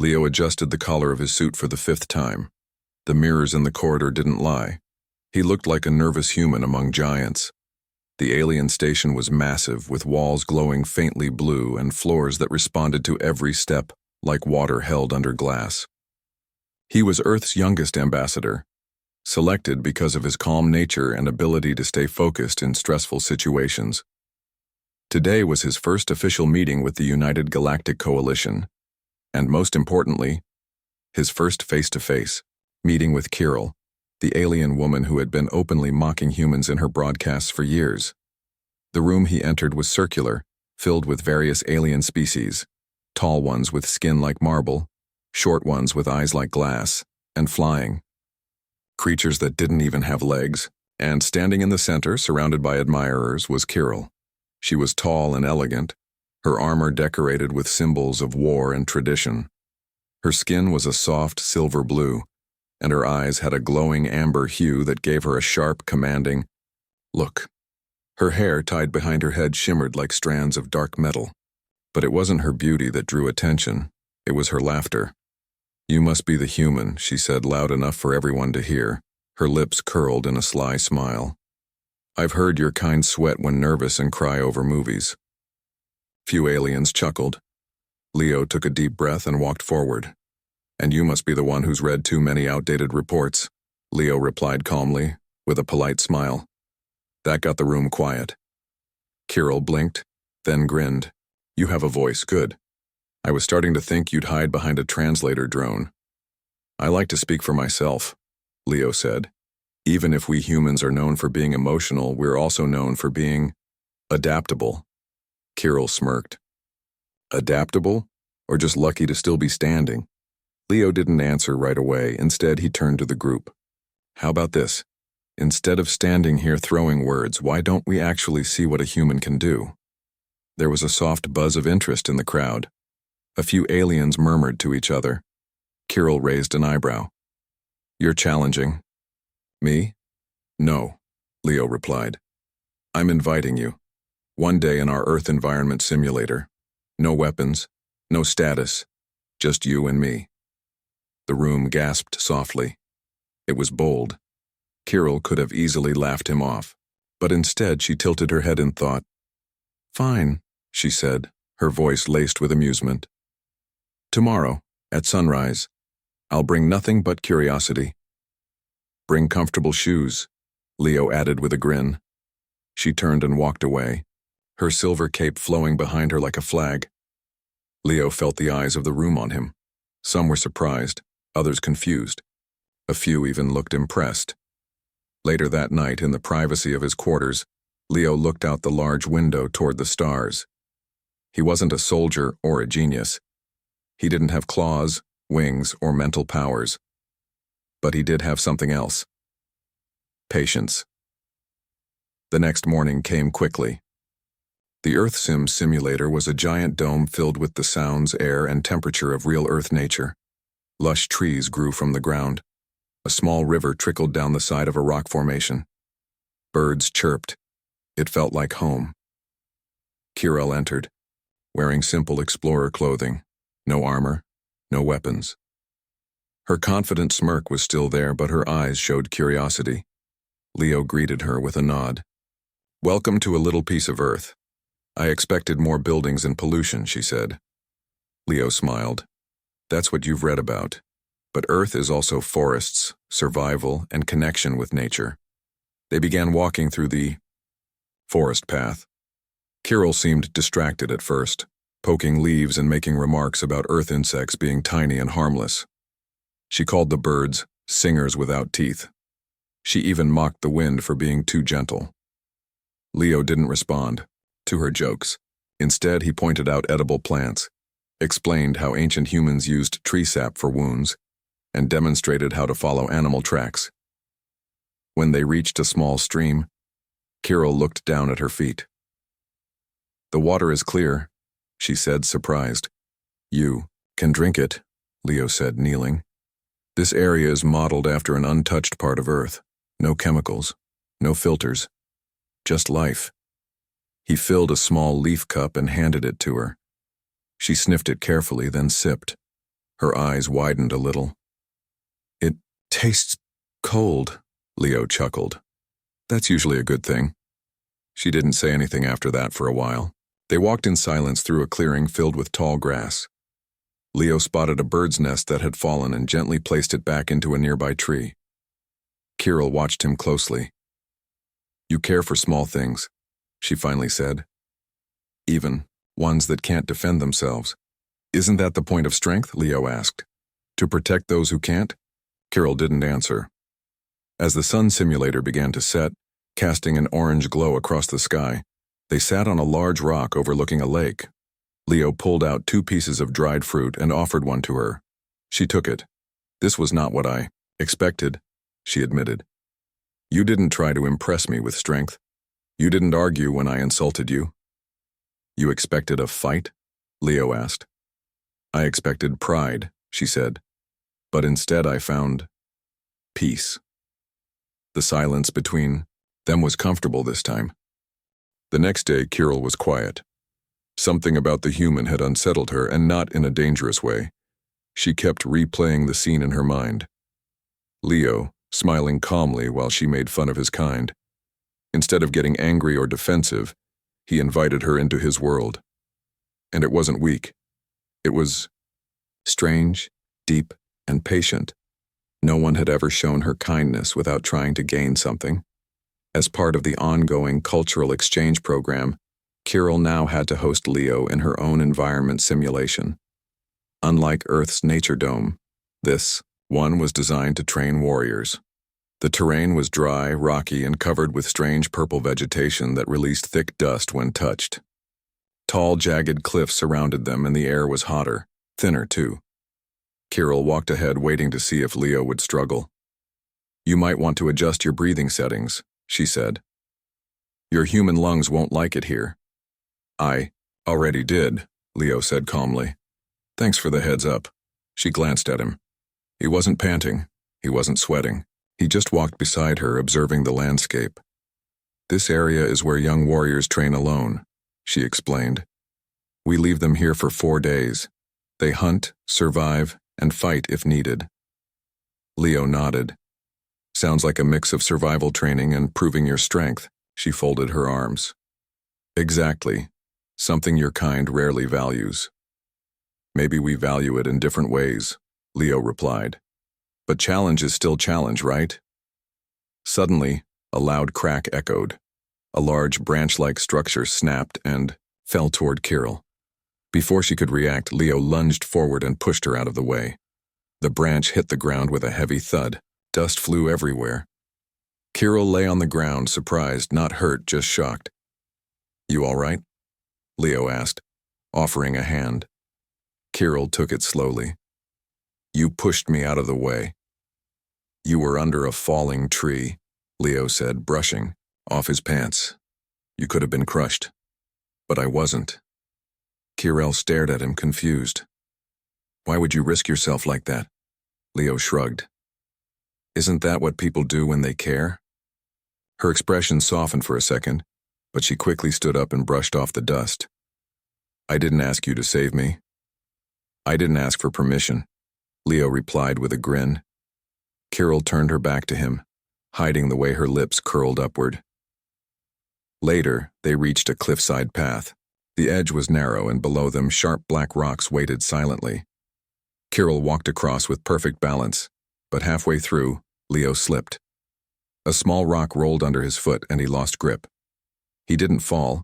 Leo adjusted the collar of his suit for the 5th time. The mirrors in the corridor didn't lie. He looked like a nervous human among giants. The alien station was massive, with walls glowing faintly blue and floors that responded to every step like water held under glass. He was Earth's youngest ambassador, selected because of his calm nature and ability to stay focused in stressful situations. Today was his first official meeting with the United Galactic Coalition, and most importantly, his first face-to-face meeting with Kirill, the alien woman who had been openly mocking humans in her broadcasts for years. The room he entered was circular, filled with various alien species, tall ones with skin like marble, short ones with eyes like glass, and flying. Creatures that didn't even have legs, and standing in the center, surrounded by admirers, was Kirill. She was tall and elegant, her armor decorated with symbols of war and tradition. Her skin was a soft silver blue, and her eyes had a glowing amber hue that gave her a sharp, commanding look. Her hair tied behind her head shimmered like strands of dark metal. But it wasn't her beauty that drew attention, it was her laughter. "You must be the human," she said loud enough for everyone to hear, her lips curled in a sly smile. "I've heard your kind sweat when nervous and cry over movies." Few aliens chuckled. Leo took a deep breath and walked forward. "And you must be the one who's read too many outdated reports," Leo replied calmly, with a polite smile. That got the room quiet. Kirill blinked, then grinned. "You have a voice, good. I was starting to think you'd hide behind a translator drone." "I like to speak for myself," Leo said. "Even if we humans are known for being emotional, we're also known for being adaptable." Kirill smirked. "Adaptable? Or just lucky to still be standing?" Leo didn't answer right away. Instead, he turned to the group. "How about this? Instead of standing here throwing words, why don't we actually see what a human can do?" There was a soft buzz of interest in the crowd. A few aliens murmured to each other. Kirill raised an eyebrow. "You're challenging." "Me? No," Leo replied. "I'm inviting you. One day in our Earth environment simulator. No weapons, no status, just you and me." The room gasped softly. It was bold. Kirill could have easily laughed him off, but instead she tilted her head in thought. "Fine," she said, her voice laced with amusement. "Tomorrow, at sunrise, I'll bring nothing but curiosity." "Bring comfortable shoes," Leo added with a grin. She turned and walked away, her silver cape flowing behind her like a flag. Leo felt the eyes of the room on him. Some were surprised, others confused. A few even looked impressed. Later that night, in the privacy of his quarters, Leo looked out the large window toward the stars. He wasn't a soldier or a genius. He didn't have claws, wings, or mental powers. But he did have something else. Patience. The next morning came quickly. The EarthSim simulator was a giant dome filled with the sounds, air, and temperature of real Earth nature. Lush trees grew from the ground. A small river trickled down the side of a rock formation. Birds chirped. It felt like home. Kirill entered, wearing simple explorer clothing. No armor, no weapons. Her confident smirk was still there, but her eyes showed curiosity. Leo greeted her with a nod. "Welcome to a little piece of Earth. I expected more buildings and pollution," she said. Leo smiled. "That's what you've read about. But Earth is also forests, survival, and connection with nature." They began walking through the forest path. Kirill seemed distracted at first, poking leaves and making remarks about Earth insects being tiny and harmless. She called the birds singers without teeth. She even mocked the wind for being too gentle. Leo didn't respond to her jokes. Instead, he pointed out edible plants, explained how ancient humans used tree sap for wounds, and demonstrated how to follow animal tracks. When they reached a small stream, Kirill looked down at her feet. "The water is clear," she said, surprised. "You can drink it," Leo said, kneeling. "This area is modeled after an untouched part of Earth. No chemicals, no filters, just life." He filled a small leaf cup and handed it to her. She sniffed it carefully, then sipped. Her eyes widened a little. It tastes cold, Leo chuckled. That's usually a good thing. She didn't say anything after that for a while. They walked in silence through a clearing filled with tall grass. Leo spotted a bird's nest that had fallen and gently placed it back into a nearby tree. Kirill watched him closely. You care for small things, she finally said. Even ones that can't defend themselves. Isn't that the point of strength? Leo asked. To protect those who can't? Kirill didn't answer. As the sun simulator began to set, casting an orange glow across the sky, they sat on a large rock overlooking a lake. Leo pulled out 2 pieces of dried fruit and offered one to her. She took it. This was not what I expected, she admitted. You didn't try to impress me with strength. You didn't argue when I insulted you. You expected a fight? Leo asked. I expected pride, she said. But instead I found peace. The silence between them was comfortable this time. The next day, Kirill was quiet. Something about the human had unsettled her, and not in a dangerous way. She kept replaying the scene in her mind. Leo, smiling calmly while she made fun of his kind. Instead of getting angry or defensive, he invited her into his world. And it wasn't weak. It was strange, deep, and patient. No one had ever shown her kindness without trying to gain something. As part of the ongoing cultural exchange program, Kirill now had to host Leo in her own environment simulation. Unlike Earth's nature dome, this one was designed to train warriors. The terrain was dry, rocky, and covered with strange purple vegetation that released thick dust when touched. Tall, jagged cliffs surrounded them, and the air was hotter, thinner too. Kirill walked ahead, waiting to see if Leo would struggle. You might want to adjust your breathing settings, she said. Your human lungs won't like it here. I already did, Leo said calmly. Thanks for the heads up. She glanced at him. He wasn't panting. He wasn't sweating. He just walked beside her, observing the landscape. This area is where young warriors train alone, she explained. We leave them here for 4 days. They hunt, survive, and fight if needed. Leo nodded. Sounds like a mix of survival training and proving your strength. She folded her arms. Exactly. Something your kind rarely values. Maybe we value it in different ways, Leo replied. But challenge is still challenge, right? Suddenly, a loud crack echoed. A large branch-like structure snapped and fell toward Kirill. Before she could react, Leo lunged forward and pushed her out of the way. The branch hit the ground with a heavy thud. Dust flew everywhere. Kirill lay on the ground, surprised, not hurt, just shocked. You all right? Leo asked, offering a hand. Kirill took it slowly. You pushed me out of the way. You were under a falling tree, Leo said, brushing off his pants. You could have been crushed. But I wasn't. Kirill stared at him, confused. Why would you risk yourself like that? Leo shrugged. Isn't that what people do when they care? Her expression softened for a second, but she quickly stood up and brushed off the dust. I didn't ask you to save me. I didn't ask for permission, Leo replied with a grin. Kirill turned her back to him, hiding the way her lips curled upward. Later, they reached a cliffside path. The edge was narrow, and below them sharp black rocks waited silently. Kirill walked across with perfect balance, but halfway through, Leo slipped. A small rock rolled under his foot, and he lost grip. He didn't fall,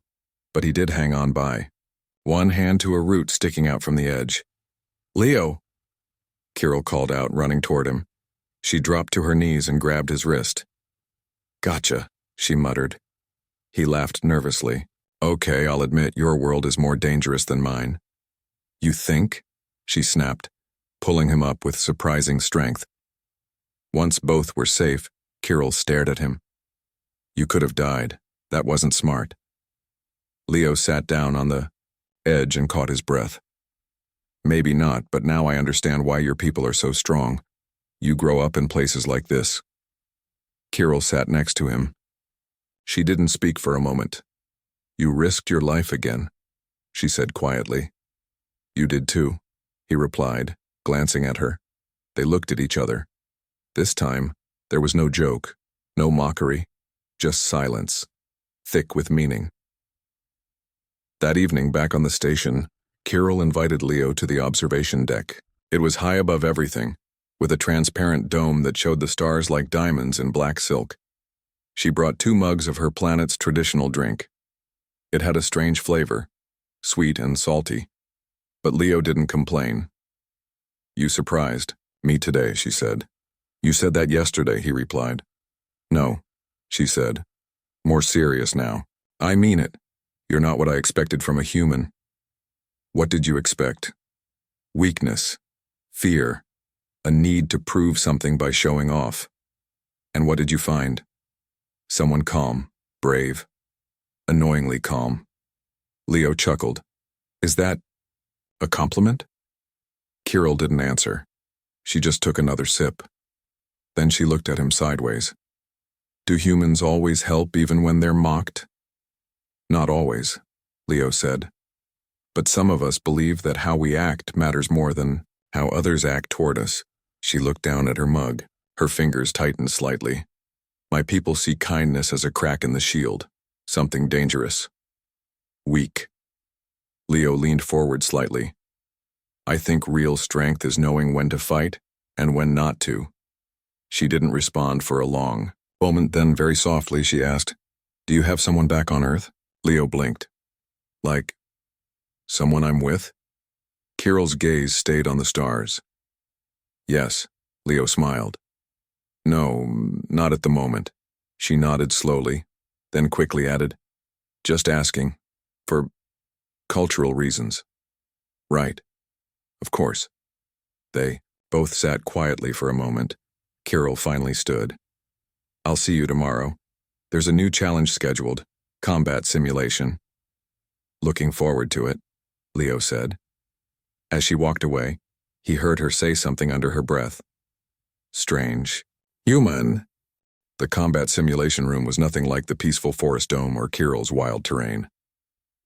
but he did hang on by, one hand to a root sticking out from the edge. Leo! Kirill called out, running toward him. She dropped to her knees and grabbed his wrist. Gotcha, she muttered. He laughed nervously. Okay, I'll admit your world is more dangerous than mine. You think? She snapped, pulling him up with surprising strength. Once both were safe, Kirill stared at him. You could have died. That wasn't smart. Leo sat down on the edge and caught his breath. Maybe not, but now I understand why your people are so strong. You grow up in places like this. Kirill sat next to him. She didn't speak for a moment. You risked your life again, she said quietly. You did too, he replied, glancing at her. They looked at each other. This time, there was no joke, no mockery, just silence, thick with meaning. That evening, back on the station, Kirill invited Leo to the observation deck. It was high above everything, with a transparent dome that showed the stars like diamonds in black silk. She brought 2 mugs of her planet's traditional drink. It had a strange flavor, sweet and salty. But Leo didn't complain. "You surprised me today," she said. "You said that yesterday," he replied. "No," she said, more serious now. "I mean it. You're not what I expected from a human." "What did you expect?" "Weakness, fear, a need to prove something by showing off." "And what did you find?" "Someone calm, brave, annoyingly calm." Leo chuckled. "Is that a compliment?" Kirill didn't answer. She just took another sip. Then she looked at him sideways. "Do humans always help even when they're mocked?" "Not always," Leo said. "But some of us believe that how we act matters more than how others act toward us." She looked down at her mug. Her fingers tightened slightly. "My people see kindness as a crack in the shield, something dangerous. Weak." Leo leaned forward slightly. "I think real strength is knowing when to fight and when not to." She didn't respond for a long moment, then very softly she asked, "Do you have someone back on Earth?" Leo blinked. "Like someone I'm with?" Kirill's gaze stayed on the stars. "Yes," Leo smiled. "No, not at the moment." She nodded slowly, then quickly added, "Just asking. For cultural reasons." "Right. Of course." They both sat quietly for a moment. Kirill finally stood. "I'll see you tomorrow. There's a new challenge scheduled, combat simulation." "Looking forward to it," Leo said. As she walked away, he heard her say something under her breath. "Strange. Human." The combat simulation room was nothing like the peaceful forest dome or Kirill's wild terrain.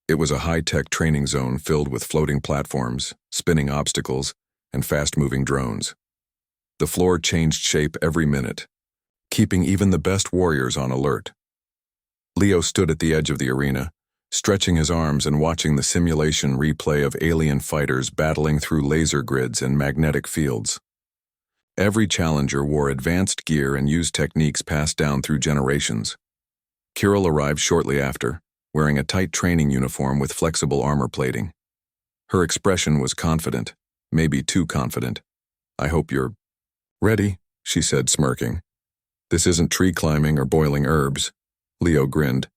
It was a high-tech training zone filled with floating platforms, spinning obstacles, and fast-moving drones. The floor changed shape every minute, keeping even the best warriors on alert. Leo stood at the edge of the arena, stretching his arms and watching the simulation replay of alien fighters battling through laser grids and magnetic fields. Every challenger wore advanced gear and used techniques passed down through generations. Kirill arrived shortly after, wearing a tight training uniform with flexible armor plating. Her expression was confident, maybe too confident. "I hope you're ready," she said, smirking. "This isn't tree climbing or boiling herbs." Leo grinned.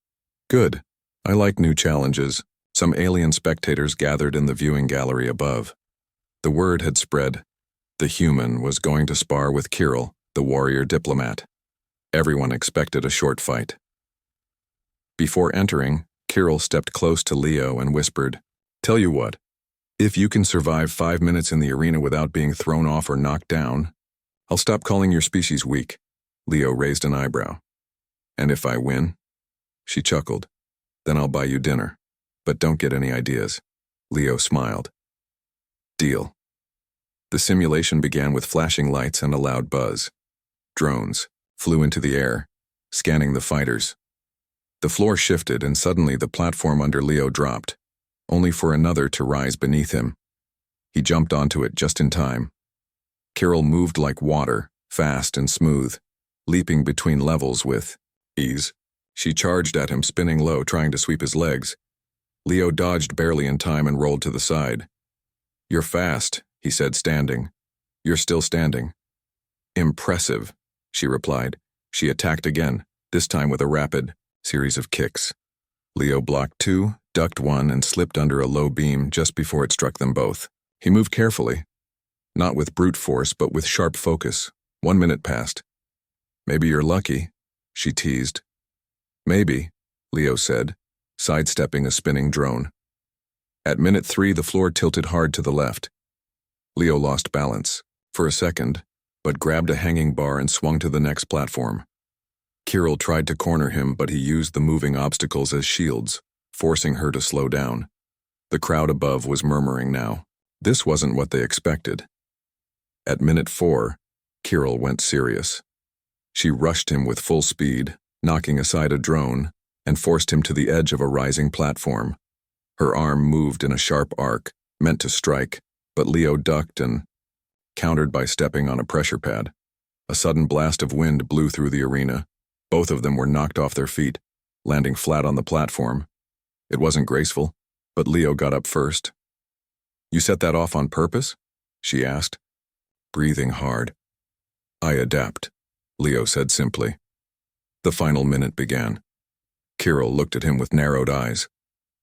"Good. I like new challenges." Some alien spectators gathered in the viewing gallery above. The word had spread. The human was going to spar with Kirill, the warrior diplomat. Everyone expected a short fight. Before entering, Kirill stepped close to Leo and whispered, "Tell you what, if you can survive 5 minutes in the arena without being thrown off or knocked down, I'll stop calling your species weak." Leo raised an eyebrow. "And if I win?" She chuckled. "Then I'll buy you dinner. But don't get any ideas." Leo smiled. "Deal." The simulation began with flashing lights and a loud buzz. Drones flew into the air, scanning the fighters. The floor shifted and suddenly the platform under Leo dropped, only for another to rise beneath him. He jumped onto it just in time. Kirill moved like water, fast and smooth, leaping between levels with ease. She charged at him, spinning low, trying to sweep his legs. Leo dodged barely in time and rolled to the side. "You're fast," he said, standing. "You're still standing." "Impressive," she replied. She attacked again, this time with a rapid series of kicks. Leo blocked 2, ducked 1, and slipped under a low beam just before it struck them both. He moved carefully, not with brute force, but with sharp focus. 1 minute passed. "Maybe you're lucky," she teased. "Maybe," Leo said, sidestepping a spinning drone. At minute 3, the floor tilted hard to the left. Leo lost balance, for a second, but grabbed a hanging bar and swung to the next platform. Kirill tried to corner him, but he used the moving obstacles as shields, forcing her to slow down. The crowd above was murmuring now. This wasn't what they expected. At minute 4, Kirill went serious. She rushed him with full speed, knocking aside a drone, and forced him to the edge of a rising platform. Her arm moved in a sharp arc, meant to strike, but Leo ducked and countered by stepping on a pressure pad. A sudden blast of wind blew through the arena. Both of them were knocked off their feet, landing flat on the platform. It wasn't graceful, but Leo got up first. "You set that off on purpose?" she asked, breathing hard. "I adapt," Leo said simply. The final minute began. Kirill looked at him with narrowed eyes,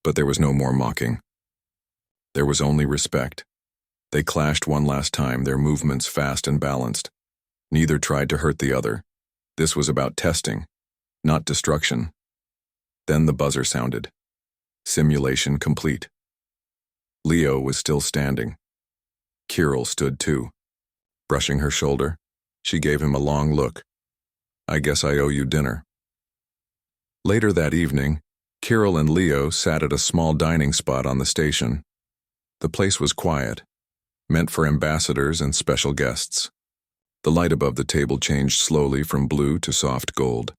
but there was no more mocking. There was only respect. They clashed one last time, their movements fast and balanced. Neither tried to hurt the other. This was about testing, not destruction. Then the buzzer sounded. Simulation complete. Leo was still standing. Kirill stood too. Brushing her shoulder, she gave him a long look. "I guess I owe you dinner." Later that evening, Kirill and Leo sat at a small dining spot on the station. The place was quiet, meant for ambassadors and special guests. The light above the table changed slowly from blue to soft gold.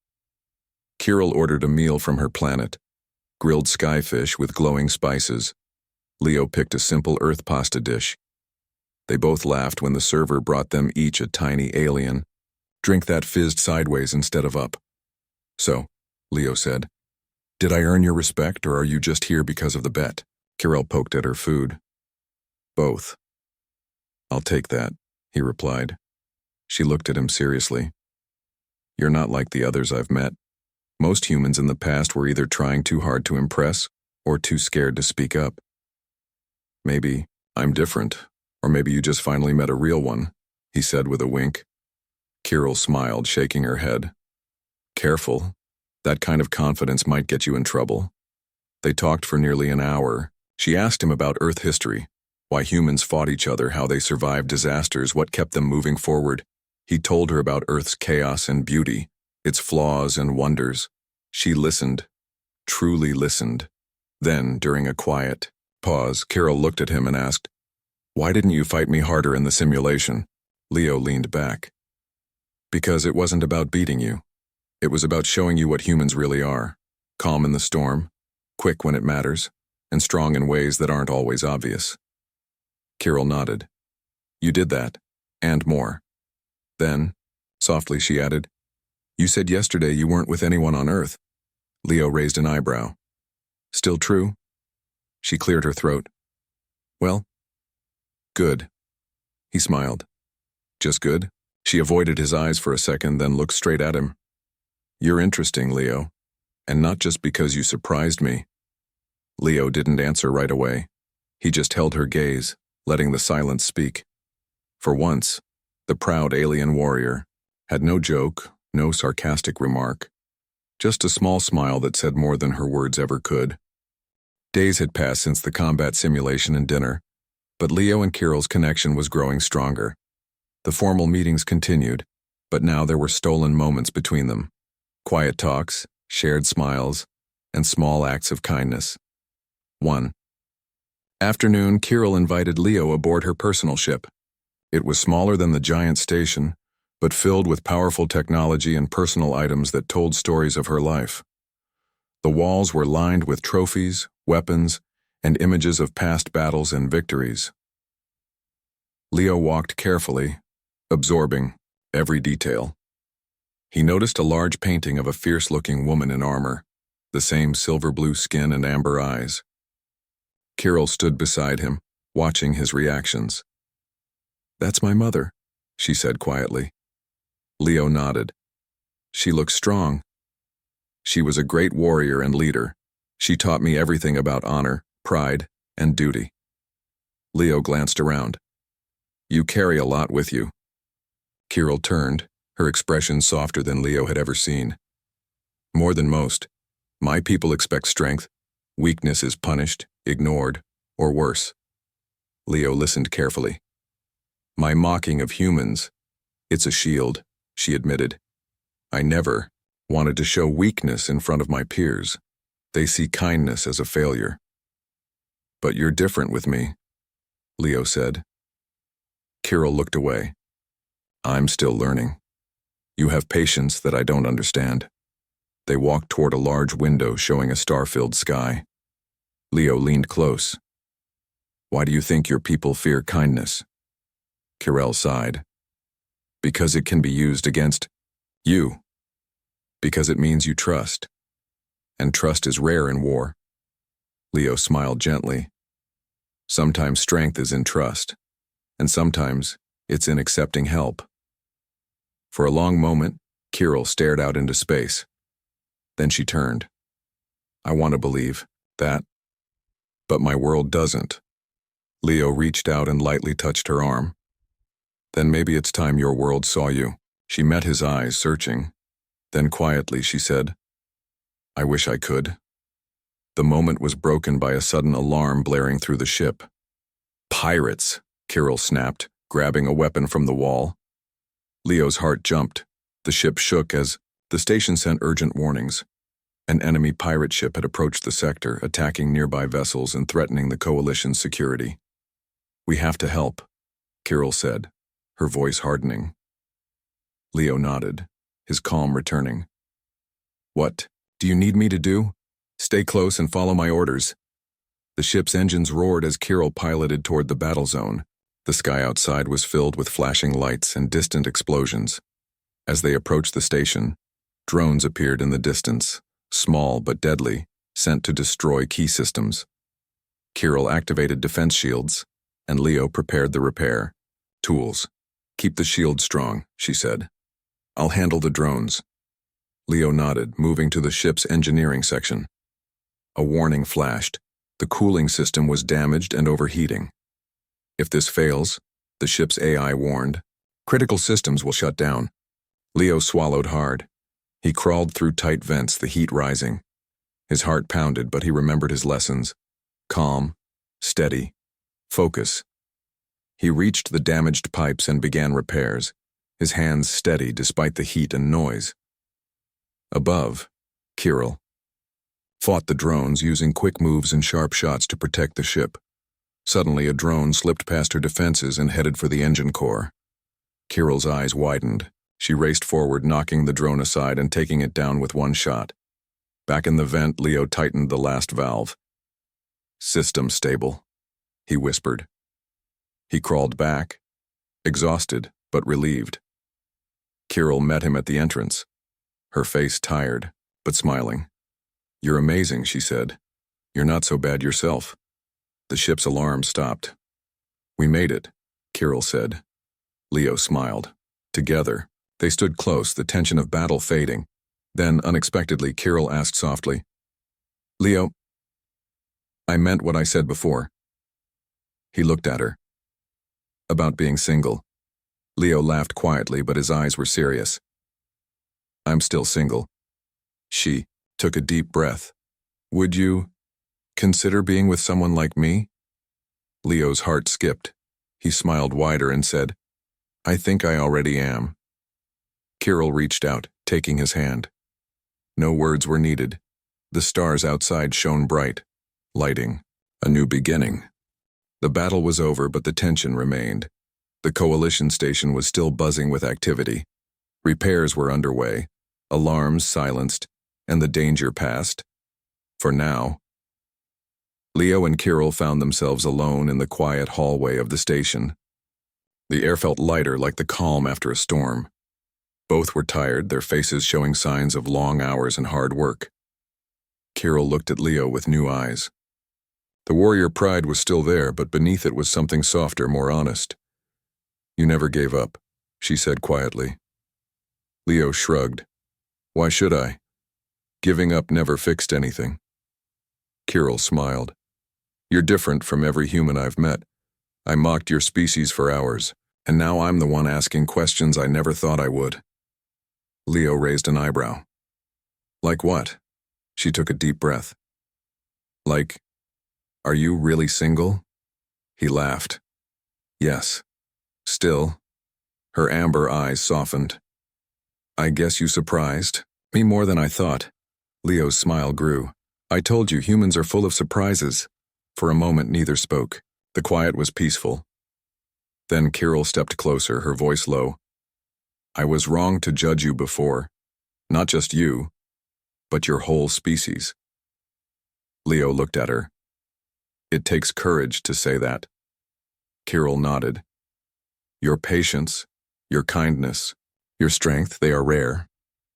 Kirill ordered a meal from her planet, grilled skyfish with glowing spices. Leo picked a simple earth pasta dish. They both laughed when the server brought them each a tiny alien. "Drink that fizzed sideways instead of up." "So," Leo said, "did I earn your respect, or are you just here because of the bet?" Kirill poked at her food. "Both." "I'll take that," he replied. She looked at him seriously. "You're not like the others I've met. Most humans in the past were either trying too hard to impress or too scared to speak up. Maybe I'm different, or maybe you just finally met a real one," he said with a wink. Kirill smiled, shaking her head. "Careful. That kind of confidence might get you in trouble." They talked for nearly an hour. She asked him about Earth history, why humans fought each other, how they survived disasters, what kept them moving forward. He told her about Earth's chaos and beauty, its flaws and wonders. She listened, truly listened. Then, during a quiet pause, Kirill looked at him and asked, "Why didn't you fight me harder in the simulation?" Leo leaned back. "Because it wasn't about beating you. It was about showing you what humans really are. Calm in the storm, quick when it matters, and strong in ways that aren't always obvious." Kirill nodded. "You did that, and more." Then, softly she added, "You said yesterday you weren't with anyone on Earth." Leo raised an eyebrow. "Still true?" She cleared her throat. "Well, good." He smiled. "Just good?" She avoided his eyes for a second, then looked straight at him. "You're interesting, Leo, and not just because you surprised me." Leo didn't answer right away. He just held her gaze, letting the silence speak. For once, the proud alien warrior had no joke, no sarcastic remark, just a small smile that said more than her words ever could. Days had passed since the combat simulation and dinner, but Leo and Kirill's connection was growing stronger. The formal meetings continued, but now there were stolen moments between them. Quiet talks, shared smiles, and small acts of kindness. 1. Afternoon, Kirill invited Leo aboard her personal ship. It was smaller than the giant station, but filled with powerful technology and personal items that told stories of her life. The walls were lined with trophies, weapons, and images of past battles and victories. Leo walked carefully, absorbing every detail. He noticed a large painting of a fierce-looking woman in armor, the same silver-blue skin and amber eyes. Kirill stood beside him, watching his reactions. "That's my mother," she said quietly. Leo nodded. "She looks strong. She was a great warrior and leader. She taught me everything about honor, pride, and duty." Leo glanced around. "You carry a lot with you." Kirill turned, her expression softer than Leo had ever seen. "More than most. My people expect strength. Weakness is punished, ignored, or worse." Leo listened carefully. "My mocking of humans, it's a shield," she admitted. "I never wanted to show weakness in front of my peers. They see kindness as a failure." "But you're different with me," Leo said. Kirill looked away. I'm still learning. You have patience that I don't understand. They walked toward a large window showing a star-filled sky. Leo leaned close. Why do you think your people fear kindness? Kirel sighed. Because it can be used against you. Because it means you trust. And trust is rare in war. Leo smiled gently. Sometimes strength is in trust, and sometimes it's in accepting help. For a long moment, Kirel stared out into space. Then she turned. I want to believe that, but my world doesn't. Leo reached out and lightly touched her arm. Then maybe it's time your world saw you. She met his eyes, searching. Then quietly she said, I wish I could. The moment was broken by a sudden alarm blaring through the ship. Pirates, Kirel snapped, grabbing a weapon from the wall. Leo's heart jumped. The ship shook as the station sent urgent warnings. An enemy pirate ship had approached the sector, attacking nearby vessels and threatening the coalition's security. We have to help, Kirel said, her voice hardening. Leo nodded, his calm returning. What do you need me to do? Stay close and follow my orders. The ship's engines roared as Kirel piloted toward the battle zone. The sky outside was filled with flashing lights and distant explosions. As they approached the station, drones appeared in the distance, small but deadly, sent to destroy key systems. Kirel activated defense shields, and Leo prepared the repair. Tools. Keep the shield strong, she said. I'll handle the drones. Leo nodded, moving to the ship's engineering section. A warning flashed. The cooling system was damaged and overheating. If this fails, the ship's AI warned, critical systems will shut down. Leo swallowed hard. He crawled through tight vents, the heat rising. His heart pounded, but he remembered his lessons. Calm, steady, focus. He reached the damaged pipes and began repairs, his hands steady despite the heat and noise. Above, Kirel fought the drones, using quick moves and sharp shots to protect the ship. Suddenly, a drone slipped past her defenses and headed for the engine core. Kirel's eyes widened. She raced forward, knocking the drone aside and taking it down with one shot. Back in the vent, Leo tightened the last valve. System stable, he whispered. He crawled back, exhausted but relieved. Kirel met him at the entrance, her face tired but smiling. You're amazing, she said. You're not so bad yourself. The ship's alarm stopped. We made it, Kirel said. Leo smiled. Together, they stood close, the tension of battle fading. Then, unexpectedly, Kirel asked softly, Leo, I meant what I said before. He looked at her. About being single. Leo laughed quietly, but his eyes were serious. I'm still single. She took a deep breath. Would you consider being with someone like me? Leo's heart skipped. He smiled wider and said, I think I already am. Kirel reached out, taking his hand. No words were needed. The stars outside shone bright, lighting a new beginning. The battle was over, but the tension remained. The coalition station was still buzzing with activity. Repairs were underway, alarms silenced, and the danger passed. For now. Leo and Kirel found themselves alone in the quiet hallway of the station. The air felt lighter, like the calm after a storm. Both were tired, their faces showing signs of long hours and hard work. Kirel looked at Leo with new eyes. The warrior pride was still there, but beneath it was something softer, more honest. You never gave up, she said quietly. Leo shrugged. Why should I? Giving up never fixed anything. Kirel smiled. You're different from every human I've met. I mocked your species for hours, and now I'm the one asking questions I never thought I would. Leo raised an eyebrow. Like what? She took a deep breath. Like, are you really single? He laughed. Yes. Still. Her amber eyes softened. I guess you surprised me more than I thought. Leo's smile grew. I told you humans are full of surprises. For a moment, neither spoke. The quiet was peaceful. Then Kirel stepped closer, her voice low. I was wrong to judge you before. Not just you, but your whole species. Leo looked at her. It takes courage to say that. Kirill nodded. Your patience, your kindness, your strength, they are rare.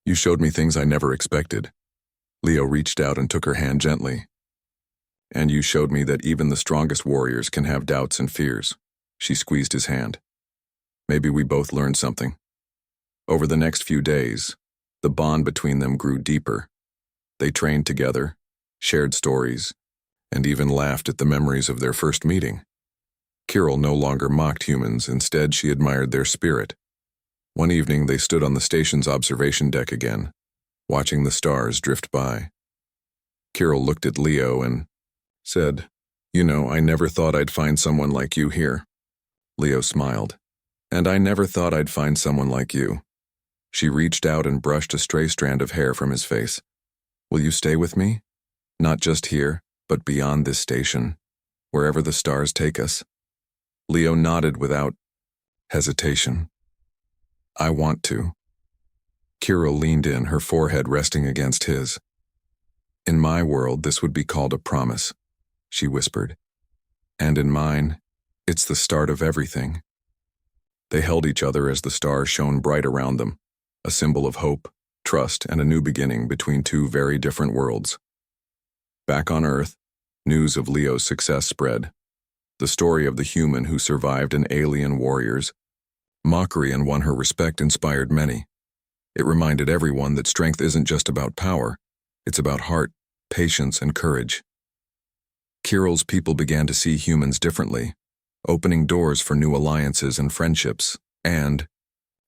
You showed me things I never expected. Leo reached out and took her hand gently. And you showed me that even the strongest warriors can have doubts and fears. She squeezed his hand. Maybe we both learned something. Over the next few days, the bond between them grew deeper. They trained together, shared stories, and even laughed at the memories of their first meeting. Kirill no longer mocked humans, instead she admired their spirit. One evening they stood on the station's observation deck again, watching the stars drift by. Kirill looked at Leo and said, "You know, I never thought I'd find someone like you here." Leo smiled. "And I never thought I'd find someone like you." She reached out and brushed a stray strand of hair from his face. "Will you stay with me? Not just here, but beyond this station, wherever the stars take us." Leo nodded without hesitation. "I want to." Kirill leaned in, her forehead resting against his. "In my world, this would be called a promise," she whispered. "And in mine, it's the start of everything." They held each other as the stars shone bright around them, a symbol of hope, trust, and a new beginning between two very different worlds. Back on Earth, news of Leo's success spread. The story of the human who survived an alien warrior's mockery and won her respect inspired many. It reminded everyone that strength isn't just about power, it's about heart, patience, and courage. Kirill's people began to see humans differently, opening doors for new alliances and friendships. And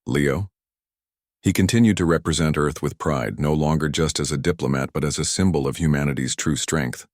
Leo? He continued to represent Earth with pride, no longer just as a diplomat but as a symbol of humanity's true strength.